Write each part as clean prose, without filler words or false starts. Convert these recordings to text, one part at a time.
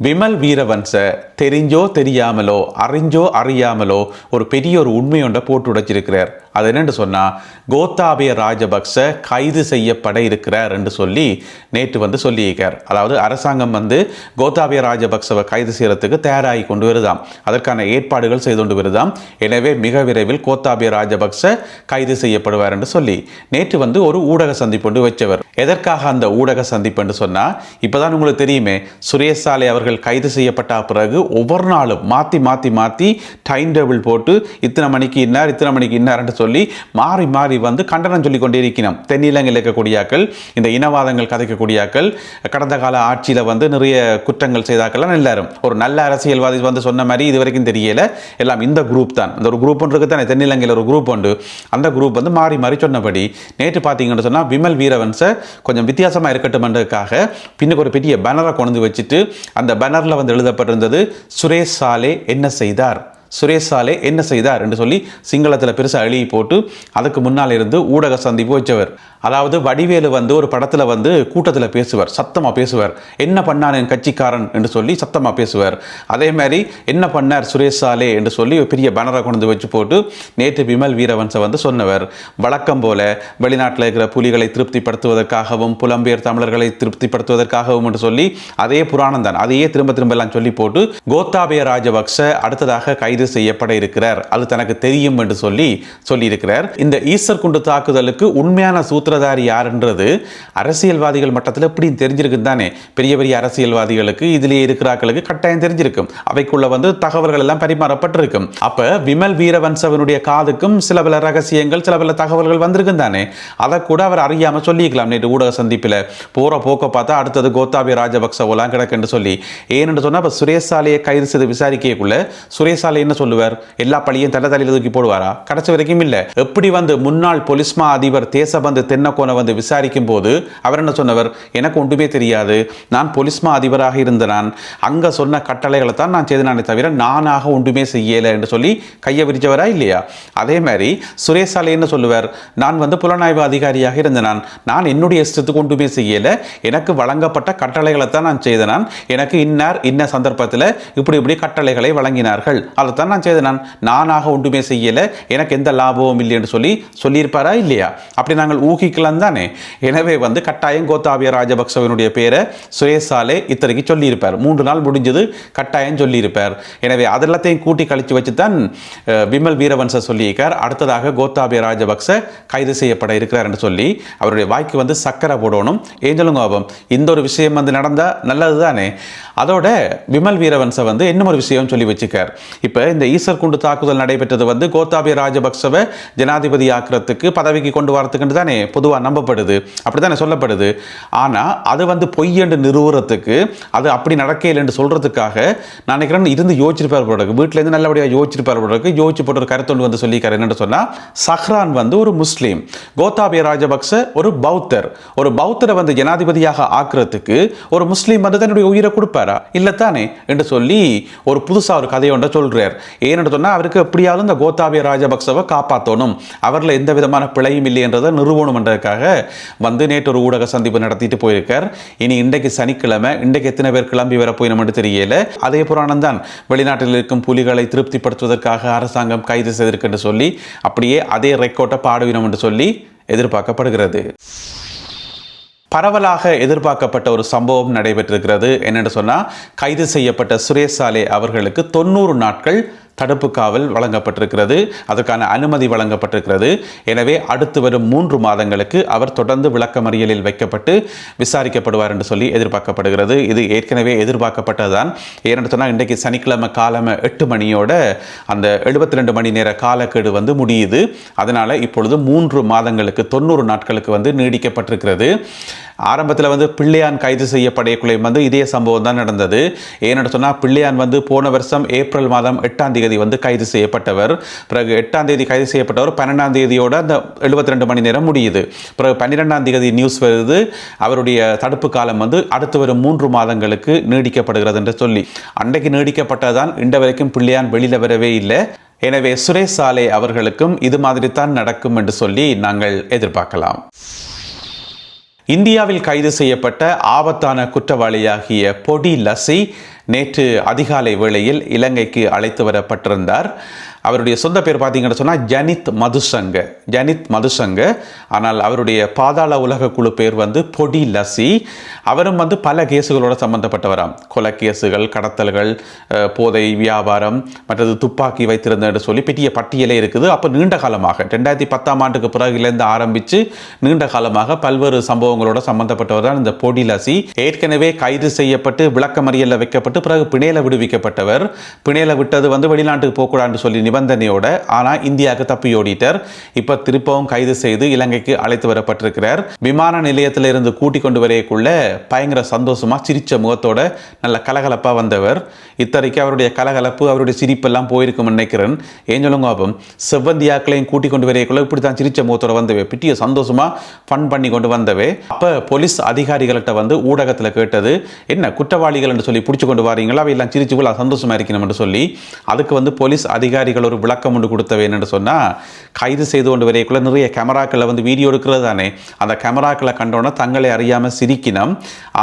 விமல் வீரவன்ச தெரிஞ்சோ தெரியாமலோ அறிஞ்சோ அறியாமலோ ஒரு பெரிய ஒரு உண்மையொன்றை போட்டு உடைச்சிருக்கிறார். அது என்னென்று சொன்னால், கோத்தாபய ராஜபக்ச கைது செய்யப்பட இருக்கிறார் என்று சொல்லி நேற்று சொல்லியிருக்கார். அதாவது அரசாங்கம் கோத்தாபய ராஜபக்சவை கைது செய்யறதுக்கு தயாராகி கொண்டு வருதாம், அதற்கான ஏற்பாடுகள் செய்து கொண்டு வருதாம். எனவே மிக விரைவில் கோத்தாபய ராஜபக்ச கைது செய்யப்படுவார் என்று சொல்லி நேற்று ஒரு ஊடக சந்திப்பு வச்சவர். எதற்காக அந்த ஊடக சந்திப்பு என்று சொன்னால், இப்போதான் உங்களுக்கு தெரியுமே, சுரேஷ் சாலை அவர்கள் கைது செய்யப்பட்ட பிறகு ஒவ்வொரு நாளும் மாற்றி மாற்றி மாற்றி டைம் டேபிள் போட்டு இத்தனை மணிக்கு இன்னார் இத்தனை மணிக்கு இன்னார் என்று சொல்லி மாறி மாறி கண்டனம் சொல்லிக் கொண்டே இருக்கிறோம். தென்னிலங்கையில் இருக்கக்கூடியாக்கள், இந்த இனவாதங்கள் கதைக்கக்கூடியாக்கள், கடந்த கால ஆட்சியில் நிறைய குற்றங்கள் செய்தாக்கள் எல்லாரும் ஒரு நல்ல அரசியல்வாதி சொன்ன மாதிரி இது வரைக்கும் தெரியல. எல்லாம் இந்த குரூப் தான். இந்த ஒரு குரூப் ஒன்று இருக்கு தானே, தென்னிலங்கையில் ஒரு குரூப் உண்டு. அந்த குரூப் மாறி மாறி சொன்னபடி நேற்று பார்த்தீங்கன்னு சொன்னால், விமல் வீரவன்ச கொஞ்சம் வித்தியாசமாக இருக்கட்டும்ன்றதுக்காக பின்னுக்கு ஒரு பெரிய பேனரை கொண்டு வச்சுட்டு அந்த பேனரில் எழுதப்பட்டிருந்தது, சுரேஷ் சாலே என்ன செய்தார், சுரேஷ் சாலே என்ன செய்தார் என்று சொல்லி சிங்களத்தில் பெருசாக எழுதி போட்டு அதுக்கு முன்னால் இருந்து ஊடக சந்திப்பு வச்சவர். அதாவது வடிவேலு ஒரு படத்தில் கூட்டத்தில் பேசுவார், சத்தமாக பேசுவார், என்ன பண்ணான் என் கட்சிக்காரன் என்று சொல்லி சத்தமாக பேசுவார். அதே மாதிரி என்ன பண்ணார் சுரேஷ் சாலே என்று சொல்லி பெரிய பேனரை கொண்டு வச்சு போட்டு நேற்று விமல் வீரவன்ச சொன்னவர். வழக்கம் போல வெளிநாட்டில் இருக்கிற புலிகளை திருப்திப்படுத்துவதற்காகவும் புலம்பெயர் தமிழர்களை திருப்திப்படுத்துவதற்காகவும் என்று சொல்லி அதே புராணம் தான், அதையே திரும்ப திரும்ப எல்லாம் சொல்லி போட்டு கோத்தாபய ராஜபக்ச அடுத்ததாக கைது செய்யப்பட இருக்கிறார், அது தனக்கு தெரியும் என்று சொல்லியிருக்கிறார். இந்த ஈஸ்டர் குண்டு தாக்குதலுக்கு உண்மையான சூத்திரதாரி யாருன்றது அரசியல்வாதிகள் மட்டத்தில் எப்படி தெரிஞ்சிருக்கு தானே. பெரிய பெரிய அரசியல்வாதிகளுக்கு இதிலே இருக்கிறார்களுக்கு கட்டாயம் தெரிஞ்சிருக்கும். அவைக்குள்ள தகவல்கள் எல்லாம் பரிமாறப்பட்டிருக்கும். அப்ப விமல் வீரவன்சவனுடைய காதுக்கும் சில பல ரகசியங்கள், சில பல தகவல்கள் வந்திருக்கும் தானே. அதை கூட அவர் அறியாம சொல்லிக்கலாம். நேற்று ஊடக சந்திப்பில் போற போக்க பார்த்தா அடுத்தது கோத்தாபய ராஜபக்சவெல்லாம் கிடக்குன்னு சொல்லி. ஏன்னு சொன்னா, சுரேஷ் சாலையை கைது செய்து விசாரிக்கக்குள்ள சுரேஷ் சாலை என்ன சொல்லுவார், எல்லா பழியும் தலை தலையில் தூக்கி போடுவாரா? கடைசி வரைக்கும் இல்ல. எப்படி முன்னாள் பொலிஸ்மா அதிபர் தேசபந்து தென்னக்கோனை விசாரிக்கும் போது அவர் என்ன சொன்னவர், எனக்கு ஒன்றுமே தெரியாது, நான் பொலிஸ்மா அதிபராக இருந்த நான் அங்க சொன்ன கட்டளைகளை தான் நான் செய்தனானே தவிர நானாக ஒன்றுமே செய்யல என்று சொல்லி கையை விரிச்சவரா இல்லையா? அதே மாதிரி சுரேஷ் சாலை என்ன சொல்லுவார், நான் புலனாய்வு அதிகாரியாக இருந்த நான் என்னுடைய இஷ்டத்துக்கு ஒன்றுமே செய்யல, எனக்கு வழங்கப்பட்ட கட்டளைகளை தான் நான் செய்தனான், எனக்கு இன்ன சந்தர்ப்பத்தில் இப்படி இப்படி கட்டளைகளை வழங்கினார்கள், அதைத்தான் நான் செய்தேன், நானாக ஒன்றுமே செய்யல, எனக்கு எந்த லாபமும் இல்லை என்று சொல்லியிருப்பாரா இல்லையா? அப்படி நாங்கள் ஊகிக்கலாம் தானே. எனவே கட்டாயம் கோத்தாபய ராஜபக்சவனுடைய பேரை சுரேஷ் சாலே இத்தனைக்கு சொல்லியிருப்பார். 3 நாள் முடிஞ்சது, கட்டாயம் சொல்லியிருப்பார். எனவே அதெல்லாத்தையும் கூட்டி கழிச்சு வச்சு தான் விமல் வீரவன்ச சொல்லியிருக்கார், அடுத்ததாக கோத்தாபய ராஜபக்ச கைது செய்யப்பட இருக்கிறார் என்று சொல்லி. அவருடைய வாய்க்கு சக்கரை போடணும். ஏஞ்சலும் கோபம், இந்த ஒரு விஷயம் நடந்தா நல்லது தானே. அதோட விமல் வீரவன்ச இன்னும் ஒரு விஷயம் சொல்லி வச்சுக்கார். இப்போ இந்த ஈஸ்டர் குண்டு தாக்குதல் நடைபெற்றது கோத்தாபய ராஜபக்சவை ஜனாதிபதி ஆக்கிறதுக்கு பதவிக்கு கொண்டு வரத்துக்கு தானே பொதுவாக நம்பப்படுது, அப்படித்தானே சொல்லப்படுது. ஆனால் அது பொய் என்று நிறுவுறதுக்கு, அது அப்படி நடக்கல என்று சொல்றதுக்காக நான் நினைக்கிறேன் இருந்து யோசிச்சிருப்பார் போடுறது, வீட்டில இருந்து நல்லபடியாக யோசிச்சிருப்பார் போடுறது, யோசிச்சு போட்டு ஒரு கருத்தொண்டு சொல்லியிருக்காரு. என்னன்னு சொன்னா, சஹ்ரான் ஒரு முஸ்லீம், கோத்தாபய ராஜபக்ச ஒரு பௌத்தர், ஒரு பௌத்தரை ஜனாதிபதியாக ஆக்குறதுக்கு ஒரு முஸ்லீம் தன்னுடைய உயிரை கொடுப்பாரா இல்லத்தானே என்று சொல்லி ஒரு புதுசா ஒரு கதையை ஒன்றை சொல்றார். ஏன்னு சொன்னா, அவருக்கு எப்படியாவது இந்த கோத்தாபய ராஜபக்சவை காப்பாற்றணும், அவரில் எந்த விதமான பிழையும் இல்லை என்றதை நிறுவனம் என்றதுக்காக நேற்று ஒரு ஊடக சந்திப்பு நடத்திட்டு போயிருக்கார். இனி இன்றைக்கு சனிக்கிழமை, இன்றைக்கு எத்தனை பேர் கிளம்பி வர போய் நம்ம தெரியல. அதே புராணம் தான், வெளிநாட்டில் இருக்கும் புலிகளை திருப்திப்படுத்துவதற்காக அரசாங்கம் கைது செய்திருக்கு என்று சொல்லி அப்படியே அதே ரெக்கார்டை பாடுவினோம் என்று சொல்லி எதிர்பார்க்கப்படுகிறது. பரவலாக எதிர்பார்க்கப்பட்ட ஒரு சம்பவம் நடைபெற்றிருக்கிறது. என்னென்னு சொன்னால், கைது செய்யப்பட்ட சுரேஷ் சாலே அவர்களுக்கு 90 நாட்கள் தடுப்பு காவல் வழங்கப்பட்டிருக்கிறது, அதற்கான அனுமதி வழங்கப்பட்டிருக்கிறது. எனவே அடுத்து வரும் 3 மாதங்களுக்கு அவர் தொடர்ந்து விளக்கமறியலில் வைக்கப்பட்டு விசாரிக்கப்படுவார் என்று சொல்லி எதிர்பார்க்கப்படுகிறது. இது ஏற்கனவே எதிர்பார்க்கப்பட்டதுதான். ஏன்னு சொன்னால், இன்றைக்கு சனிக்கிழமை காலமை 8 மணியோட அந்த 72 மணி நேர காலக்கெடு முடியுது. அதனால் இப்பொழுது 3 மாதங்களுக்கு 90 நாட்களுக்கு நீடிக்கப்பட்டிருக்கிறது. ஆரம்பத்தில் பிள்ளையான் கைது செய்யப்படையக்குள்ளே இதே சம்பவம் தான் நடந்தது. ஏன்னு சொன்னால், பிள்ளையான் போன வருஷம் ஏப்ரல் மாதம் 8ஆம் தேதி கைது செய்யப்பட்டவர். பிறகு 8ஆம் தேதி கைது செய்யப்பட்டவர் 12ஆம் தேதியோட அந்த 72 மணி நேரம் முடியுது. பிறகு 12ஆம் தேதி நியூஸ் வருது, அவருடைய தடுப்பு காலம் அடுத்து வரும் 3 மாதங்களுக்கு நீடிக்கப்படுகிறது என்று சொல்லி. அன்றைக்கு நீடிக்கப்பட்டதான், இன்று வரைக்கும் பிள்ளையான் வெளியில் வரவே இல்லை. எனவே சுரேஷ் சாலே அவர்களுக்கும் இது மாதிரி தான் நடக்கும் என்று சொல்லி நாங்கள் எதிர்பார்க்கலாம். இந்தியாவில் கைது செய்யப்பட்ட ஆபத்தான குற்றவாளியாகிய பொடி லசி நேற்று அதிகாலை வேளையில் இலங்கைக்கு அழைத்து வரப்பட்டிருந்தார். அவருடைய சொந்த பேர் பார்த்தீங்கன்னு சொன்னால் ஜனித் மதுசங்க. ஆனால் அவருடைய பாதாள உலக குழு பேர் வந்து பொடி லசி. அவரும் வந்து பல கேஸுகளோட சம்பந்தப்பட்டவராம். கொலை கேஸுகள், கடத்தல்கள், போதை வியாபாரம், மற்றது துப்பாக்கி வைத்திருந்தேன்னு சொல்லி பெரிய பட்டியலே இருக்குது. அப்போ நீண்ட காலமாக 2010ஆம் ஆண்டுக்கு பிறகுலேருந்து ஆரம்பித்து நீண்ட காலமாக பல்வேறு சம்பவங்களோட சம்பந்தப்பட்டவர் தான் இந்த பொடி லசி. ஏற்கனவே கைது செய்யப்பட்டு விளக்கமறியலில் வைக்கப்பட்டு பிறகு பிணையில விடுவிக்கப்பட்டவர். பிணையில விட்டது வந்து வெளிநாட்டுக்கு போகக்கூடாதுன்னு சொல்லி நிபந்தனையோட, ஆனால் இந்தியாவுக்கு தப்பியோடிட்டார். இப்போ திருப்பவும் கைது செய்து இலங்கைக்கு அழைத்து வரப்பட்டிருக்கிறார். விமான நிலையத்தில் இருந்து கூட்டிக் கொண்டு வரையக்குள்ள பயங்கர சந்தோஷமா சிரிச்ச முகத்தோட நல்ல கலகலப்பா வந்தவர். இத்தனைக்கு அவருடைய கலகலப்பு, அவருடைய சிரிப்பெல்லாம் போயிருக்கும் நினைக்கிறேன். ஏன் சொல்லுங்க பாப்போம், செவ்வந்தியாக்களையும் கூட்டிக் கொண்டு வரையக்குள்ள இப்படி தான் சிரிச்ச முகத்தோட வந்தவே, பிட்டிய சந்தோஷமா ஃபன் பண்ணி கொண்டு வந்தவே. அப்போ போலீஸ் அதிகாரிகள்கிட்ட வந்து ஊடகத்தில் கேட்டது, என்ன குற்றவாளிகள் என்று சொல்லி பிடிச்சு கொண்டு வாரீங்களா, அவையெல்லாம் சிரிச்சுக்குள்ள சந்தோஷமா இருக்கணும் என்று சொல்லி. அதுக்கு வந்து போலீஸ் அதிகாரிகள் ஒரு விளக்கம் ஒன்று கொடுத்தவை என்னன்னு சொன்னால், கைது செய்து கொண்டு வரைக்குள்ள நிறைய கேமராக்களை வந்து வீடியோ எடுக்கிறது தானே, அந்த கேமராக்களை கண்டோன்னா தங்களை அறியாமல் சிரிக்கணும்.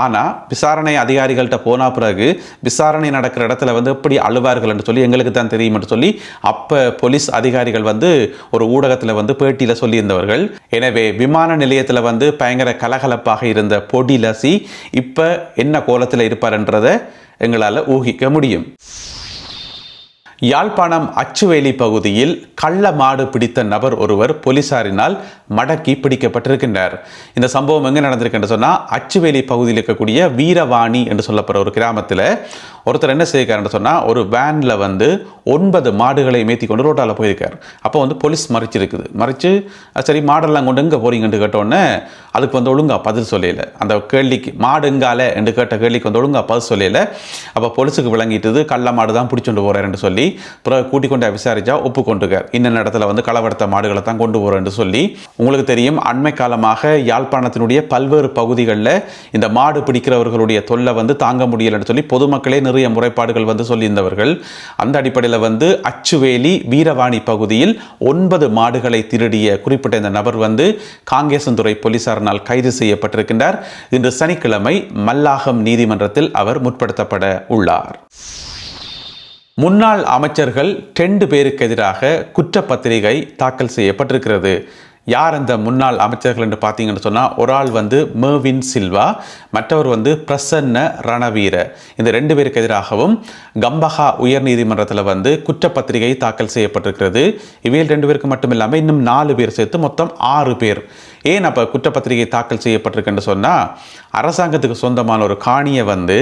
ஆனால் விசாரணை அதிகாரிகள்கிட்ட போன பிறகு விசாரணை நடக்கிற இடத்துல வந்து எப்படி அழுவார்கள் என்று சொல்லி எங்களுக்கு தான் தெரியும் என்று சொல்லி அப்போ போலீஸ் அதிகாரிகள் வந்து ஒரு ஊடகத்தில் வந்து பேட்டியில் சொல்லியிருந்தவர்கள். எனவே விமான நிலையத்தில் வந்து பயங்கர கலகலப்பாக இருந்த பொடி லசி இப்போ என்ன கோலத்தில் இருப்பார்ன்றதை எங்களால் ஊகிக்க முடியும். யாழ்ப்பாணம் அச்சுவேலி பகுதியில் கள்ள மாடு பிடித்த நபர் ஒருவர் போலீசாரினால் மடக்கி பிடிக்கப்பட்டிருக்கின்றார். இந்த சம்பவம் எங்கே நடந்திருக்குன்னு சொன்னால், அச்சுவேலி பகுதியில் இருக்கக்கூடிய வீரவாணி என்று சொல்லப்படுற ஒரு கிராமத்தில் ஒருத்தர் என்ன செய்யிருக்காருன்னு சொன்னால், ஒரு வேனில் வந்து 9 மாடுகளை மேற்றி கொண்டு ரோட்டால் போயிருக்கார். அப்போ வந்து போலீஸ் மறித்து சரி மாடெல்லாம் கொண்டு எங்கே போறீங்கன்னு கேட்டோன்னே அதுக்கு வந்து ஒழுங்கா பதில் சொல்லலை. அந்த கேள்விக்கு மாடு எங்கால என்று கேட்ட கேள்விக்கு வந்து ஒழுங்கா பதில் சொல்லலை. அப்போ போலீஸுக்கு விளங்கிட்டது கள்ள மாடு தான் பிடிச்சொண்டு போகிறாருன்னு சொல்லி பிறகு கூட்டிக் கொண்டு விசாரிச்சா ஒப்புக்கொண்டிருக்கார். இன்னும் இடத்துல வந்து களவெடுத்த மாடுகளை தான் கொண்டு போகிறேன்னு சொல்லி. உங்களுக்கு தெரியும், அண்மை காலமாக யாழ்ப்பாணத்தினுடைய பல்வேறு பகுதிகளில் இந்த மாடு பிடிக்கிறவர்களுடைய தொல்லை வந்து தாங்க முடியலைன்னு சொல்லி பொதுமக்களே நிறைய முறைப்பாடுகள் வந்து சொல்லியிருந்தவர்கள். அந்த அடிப்படையில் வந்து அச்சுவேலி வீரவாணி பகுதியில் 9 மாடுகளை திருடிய குறிப்பிட்ட இந்த நபர் வந்து காங்கேசன்துறை போலீசாரினால் கைது செய்யப்பட்டிருக்கின்றார். இன்று சனிக்கிழமை மல்லாகம் நீதிமன்றத்தில் அவர் முற்படுத்தப்பட உள்ளார். முன்னாள் அமைச்சர்கள் 2 பேருக்கு எதிராக குற்றப்பத்திரிகை தாக்கல் செய்யப்பட்டிருக்கிறது. யார் அந்த முன்னாள் அமைச்சர்கள் என்று பார்த்தீங்கன்னு சொன்னால், ஒரு ஆள் வந்து மேவின் சில்வா, மற்றவர் வந்து பிரசன்ன ரணவீர. இந்த 2 பேருக்கு எதிராகவும் கம்பஹா உயர்நீதிமன்றத்தில் வந்து குற்றப்பத்திரிகை தாக்கல் செய்யப்பட்டிருக்கிறது. இவையில் 2 பேருக்கு மட்டும் இல்லாமல் இன்னும் 4 பேர் சேர்த்து மொத்தம் 6 பேர். ஏன் அப்போ குற்றப்பத்திரிகை தாக்கல் செய்யப்பட்டிருக்குன்னு சொன்னால், அரசாங்கத்துக்கு சொந்தமான ஒரு காணியை வந்து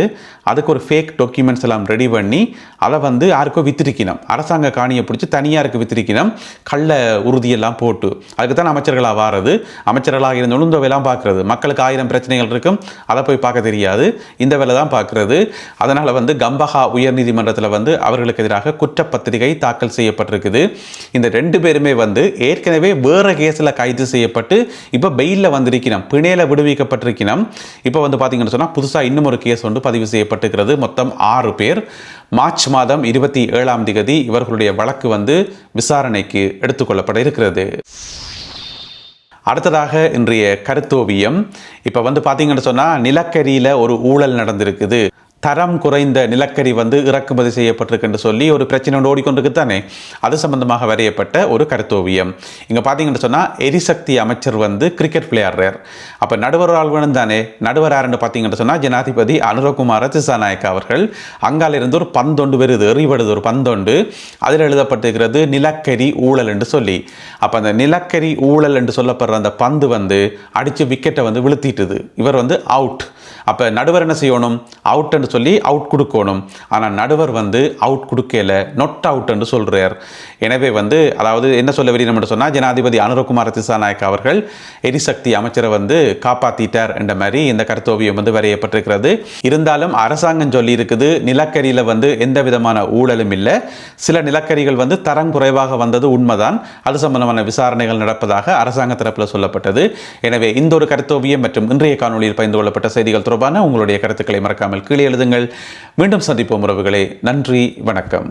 அதுக்கு ஒரு ஃபேக் டாக்குமெண்ட்ஸ் எல்லாம் ரெடி பண்ணி அதை வந்து யாருக்கோ வித்திருக்கணும். அரசாங்க காணியை பிடிச்சி தனியாருக்கு வித்திருக்கணும், கள்ள உறுதியெல்லாம் போட்டு. அதுக்கு தான் அமைச்சர்களாக வாரது. அமைச்சர்களாக இருந்தோம் இந்த வேலைலாம் பார்க்குறது. மக்களுக்கு 1000 பிரச்சனைகள் இருக்கும், அதை போய் பார்க்க தெரியாது, இந்த வேலை தான் பார்க்குறது. அதனால் வந்து கம்பஹா உயர்நீதிமன்றத்தில் வந்து அவர்களுக்கு எதிராக குற்றப்பத்திரிகை தாக்கல் செய்யப்பட்டிருக்குது. இந்த 2 பேருமே வந்து ஏற்கனவே வேறு கேஸில் கைது செய்யப்பட்டு இப்போ பெயிலில் வந்திருக்கணும், பிணையில விடுவிக்கப்பட்டிருக்கணும். இப்போ வந்து பார்த்தீங்கன்னு சொன்னால் புதுசாக இன்னும் ஒரு கேஸ் ஒன்று பதிவு செய்யப்பட்டிருக்கிறது. மொத்தம் 6 பேர். மார்ச் மாதம் 27ஆம் தேதி இவர்களுடைய வழக்கு வந்து விசாரணைக்கு எடுத்துக்கொள்ளப்பட இருக்கிறது. அடுத்ததாக இன்றைய கருத்தோவியம். இப்போ வந்து பார்த்தீங்கன்னு சொன்னால், நிலக்கரியில் ஒரு ஊழல் நடந்திருக்குது. தரம் குறைந்த நிலக்கரி வந்து இறக்குமதி செய்யப்பட்டிருக்கு சொல்லி ஒரு பிரச்சனை ஓடிக்கொண்டிருக்கு தானே, அது சம்பந்தமாக வரையப்பட்ட ஒரு கருத்தோவியம். இங்கே பார்த்தீங்கன்னு சொன்னால், எரிசக்தி அமைச்சர் வந்து கிரிக்கெட் விளையாடுறார். அப்போ நடுவர் ஆழ்வனும் தானே, நடுவர் யாருன்னு பார்த்தீங்கன்னு சொன்னால் ஜனாதிபதி அனுரகுமார திசாநாயக்க அவர்கள். அங்காலிருந்து ஒரு பந்தொண்டு வருது, எறிபடுது ஒரு பந்தொண்டு. அதில் எழுதப்பட்டிருக்கிறது நிலக்கரி ஊழல் என்று சொல்லி. அப்போ அந்த நிலக்கரி ஊழல் என்று சொல்லப்படுற அந்த பந்து வந்து அடித்து விக்கெட்டை வந்து விழுத்திட்டுது. இவர் வந்து அவுட். அப்போ நடுவர் என்ன செய்யணும், அவுட்னு சொல்லி அவுட் கொடுக்கணும். ஆனால் நடுவர் வந்து அவுட் கொடுக்கல, நொட் அவுட் என்று சொல்கிறார். எனவே வந்து அதாவது என்ன சொல்ல வரணும் சொன்னால், ஜனாதிபதி அனுரகுமார திசாநாயக்க அவர்கள் எரிசக்தி அமைச்சரை வந்து காப்பாற்றிட்டார் என்ற மாதிரி இந்த கருத்தோவியம் வந்து வரையப்பட்டிருக்கிறது. இருந்தாலும் அரசாங்கம் சொல்லி இருக்குது, நிலக்கரியில் வந்து எந்த விதமான ஊழலும் இல்லை, சில நிலக்கரிகள் வந்து தரம் குறைவாக வந்தது உண்மைதான், அது சம்பந்தமான விசாரணைகள் நடப்பதாக அரசாங்க தரப்பில் சொல்லப்பட்டது. எனவே இந்த ஒரு கருத்தோவியம் மற்றும் இன்றைய காணொலியில் பகிர்ந்து கொள்ளப்பட்ட செய்திகள் தொடர்பான உங்களுடைய கருத்துக்களை மறக்காமல் கீழே எழுதுங்கள். மீண்டும் சந்திப்போம் உறவுகளே. நன்றி, வணக்கம்.